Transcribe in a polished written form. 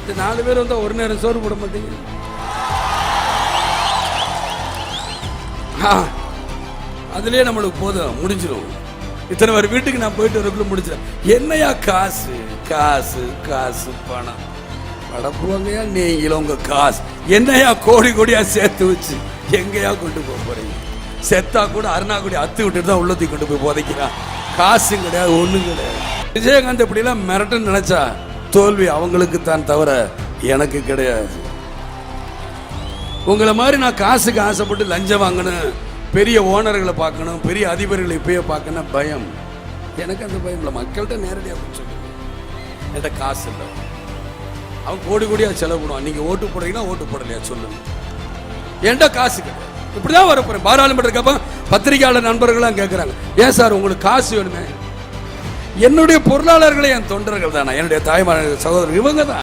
இந்த 4 பேர் வந்தா ஒரு நேரம் சோறு போட மாட்டீங்க. அதுலயே நம்மளுக்கு போதும், முடிஞ்சிடும். இத்தனை பேர் வீட்டுக்கு நான் போயிட்டு வரக்குள்ள முடிச்சிடும். என்னையா காசு காசு காசு பணம் படப்புவாங்கயா நீங்களும் உங்க காசு என்னையா கோடி கோடியா சேர்த்து வச்சு எங்கேயா கொண்டு போக போறீங்க? செத்தா கூட அருணாக்குடி அத்து விட்டுட்டு தான் உள்ளத்துக்கு கொண்டு போய் போதைக்கிறான். காசும் கிடையாது, ஒண்ணும் கிடையாது. விஜயகாந்த் இப்படிலாம் மிரட்டுன்னு நினைச்சா தோல்வி அவங்களுக்கு தான் தவிர எனக்கு கிடையாது. உங்களை மாதிரி நான் காசுக்கு ஆசைப்பட்டு லஞ்சம் வாங்கணும், பெரிய ஓனர்களை பார்க்கணும், பெரிய அதிபர்களை இப்பயே பார்க்கணும் பயம். எனக்கு அந்த பயம் இல்லை. மக்கள்கிட்ட நேரடியாக சொல்லுங்க, என்கிட்ட காசு இல்லை, அவன் கோடி கோடியாக செலவு பண்ணுவான். நீங்கள் ஓட்டு போடுறீங்கன்னா ஓட்டு போடலையா சொல்லுங்க. என்கிட்ட காசு கிடையாது. இப்படிதான் வரப்போறேன். பாராளுமன்றக்கப்ப பத்திரிகையாளர் நண்பர்கள்லாம் கேட்குறாங்க, ஏன் சார் உங்களுக்கு காசு வேணுமே? என்னுடைய பொருளாளர்களே என் தொண்டர்கள் தானே, என்னுடைய தாய்மார் சகோதரர் இவங்க தான்.